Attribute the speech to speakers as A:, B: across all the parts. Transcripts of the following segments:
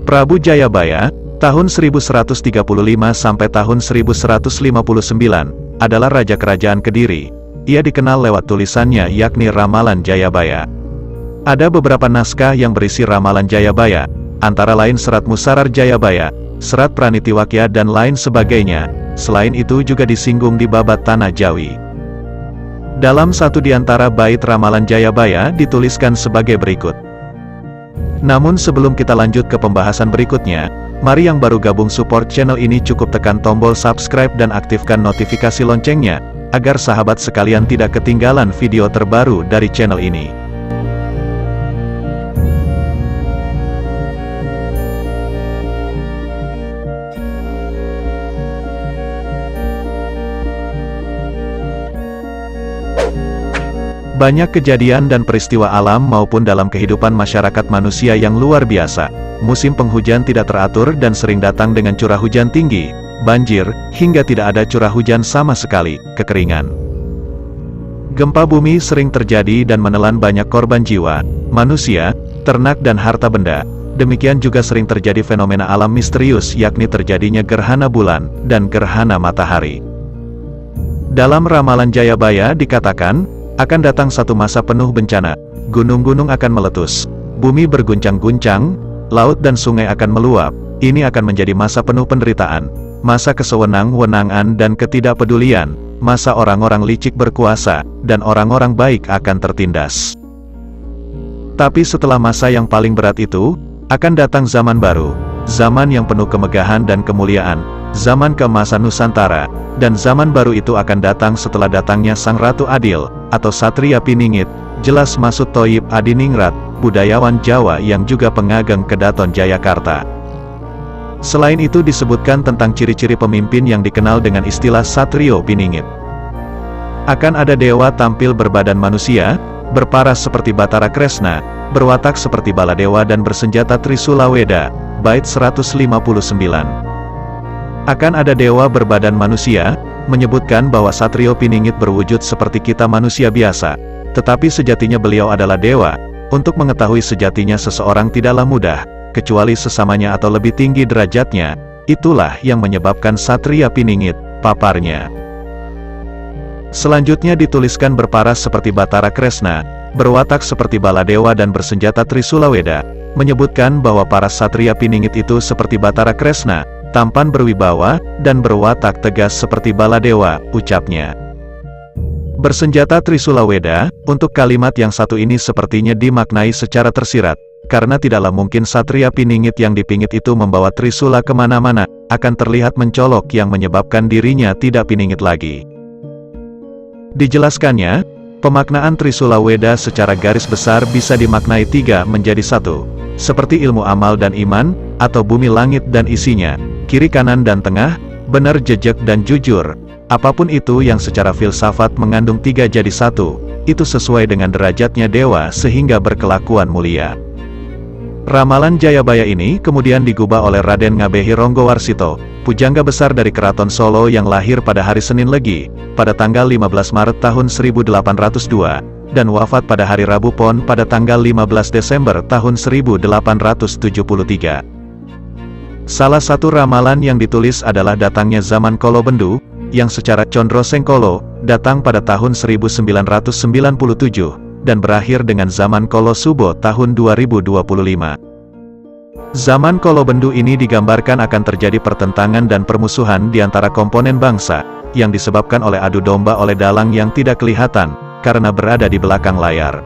A: Prabu Jayabaya, tahun 1135 sampai tahun 1159, adalah raja kerajaan Kediri. Ia dikenal lewat tulisannya yakni Ramalan Jayabaya. Ada beberapa naskah yang berisi Ramalan Jayabaya, antara lain Serat Musarar Jayabaya, Serat Pranitiwakya dan lain sebagainya. Selain itu juga disinggung di Babat Tanah Jawi. Dalam satu di antara bait Ramalan Jayabaya dituliskan sebagai berikut. Namun sebelum kita lanjut ke pembahasan berikutnya, mari yang baru gabung support channel ini cukup tekan tombol subscribe dan aktifkan notifikasi loncengnya, agar sahabat sekalian tidak ketinggalan video terbaru dari channel ini. Banyak kejadian dan peristiwa alam maupun dalam kehidupan masyarakat manusia yang luar biasa. Musim penghujan tidak teratur dan sering datang dengan curah hujan tinggi, banjir, hingga tidak ada curah hujan sama sekali, kekeringan. Gempa bumi sering terjadi dan menelan banyak korban jiwa, manusia, ternak dan harta benda. Demikian juga sering terjadi fenomena alam misterius yakni terjadinya gerhana bulan dan gerhana matahari. Dalam Ramalan Jayabaya dikatakan, akan datang satu masa penuh bencana, gunung-gunung akan meletus, bumi berguncang-guncang, laut dan sungai akan meluap. Ini akan menjadi masa penuh penderitaan, masa kesewenang-wenangan dan ketidakpedulian, masa orang-orang licik berkuasa, dan orang-orang baik akan tertindas. Tapi setelah masa yang paling berat itu, akan datang zaman baru, zaman yang penuh kemegahan dan kemuliaan, zaman keemasan Nusantara, dan zaman baru itu akan datang setelah datangnya Sang Ratu Adil, atau Satria Piningit, jelas maksud Thoyib Adiningrat, budayawan Jawa yang juga pengageng Kedaton Jayakarta. Selain itu disebutkan tentang ciri-ciri pemimpin yang dikenal dengan istilah Satrio Piningit. Akan ada dewa tampil berbadan manusia, berparas seperti Batara Kresna, berwatak seperti Baladewa dan bersenjata Trisula Weda, bait 159. Akan ada dewa berbadan manusia, menyebutkan bahwa Satrio Piningit berwujud seperti kita manusia biasa, tetapi sejatinya beliau adalah dewa. Untuk mengetahui sejatinya seseorang tidaklah mudah, kecuali sesamanya atau lebih tinggi derajatnya. Itulah yang menyebabkan Satria Piningit, paparnya. Selanjutnya dituliskan berparas seperti Batara Kresna, berwatak seperti Baladewa dan bersenjata Trisula Weda, menyebutkan bahwa para Satria Piningit itu seperti Batara Kresna, tampan berwibawa, dan berwatak tegas seperti Baladewa, ucapnya. Bersenjata Trisula Weda, untuk kalimat yang satu ini sepertinya dimaknai secara tersirat, karena tidaklah mungkin Satria Piningit yang dipingit itu membawa Trisula kemana-mana, akan terlihat mencolok yang menyebabkan dirinya tidak piningit lagi. Dijelaskannya, pemaknaan Trisula Weda secara garis besar bisa dimaknai tiga menjadi satu, seperti ilmu amal dan iman, atau bumi langit dan isinya, kiri kanan dan tengah, benar jejak dan jujur. Apapun itu yang secara filsafat mengandung tiga jadi satu, itu sesuai dengan derajatnya dewa sehingga berkelakuan mulia. Ramalan Jayabaya ini kemudian digubah oleh Raden Ngabehi Ronggowarsito, pujangga besar dari Keraton Solo yang lahir pada hari Senin Legi, pada tanggal 15 Maret tahun 1802, dan wafat pada hari Rabu Pon pada tanggal 15 Desember tahun 1873. Salah satu ramalan yang ditulis adalah datangnya zaman Kolobendu, yang secara Condro Sengkolo, datang pada tahun 1997, dan berakhir dengan zaman Kolo Subo tahun 2025. Zaman Kolobendu ini digambarkan akan terjadi pertentangan dan permusuhan di antara komponen bangsa, yang disebabkan oleh adu domba oleh dalang yang tidak kelihatan, karena berada di belakang layar.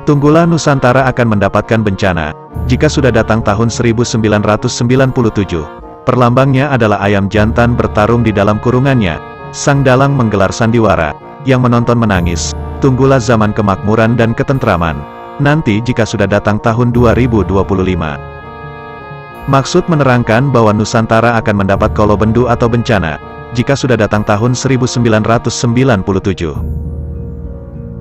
A: Tunggulah Nusantara akan mendapatkan bencana, jika sudah datang tahun 1997. Perlambangnya adalah ayam jantan bertarung di dalam kurungannya, sang dalang menggelar sandiwara, yang menonton menangis. Tunggulah zaman kemakmuran dan ketentraman, nanti jika sudah datang tahun 2025. Maksud menerangkan bahwa Nusantara akan mendapat kolobendu atau bencana, jika sudah datang tahun 1997.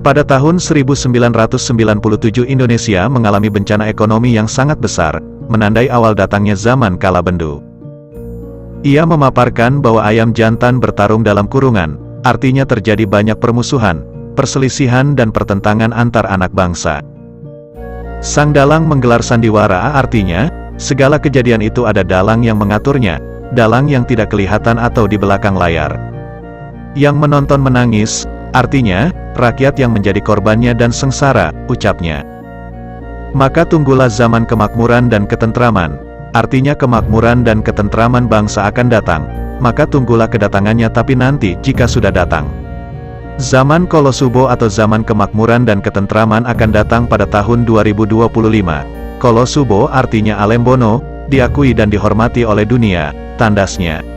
A: Pada tahun 1997 Indonesia mengalami bencana ekonomi yang sangat besar, menandai awal datangnya zaman Kalabendu. Ia memaparkan bahwa ayam jantan bertarung dalam kurungan, artinya terjadi banyak permusuhan, perselisihan dan pertentangan antar anak bangsa. Sang dalang menggelar sandiwara artinya, Segala kejadian itu ada dalang yang mengaturnya, dalang yang tidak kelihatan atau di belakang layar. Yang menonton menangis, artinya, rakyat yang menjadi korbannya dan sengsara, ucapnya. Maka tunggulah zaman kemakmuran dan ketentraman, artinya kemakmuran dan ketentraman bangsa akan datang, maka tunggulah kedatangannya tapi nanti jika sudah datang. Zaman Kolosubo atau zaman kemakmuran dan ketentraman akan datang pada tahun 2025. Kolosubo artinya Alembono, diakui dan dihormati oleh dunia, tandasnya.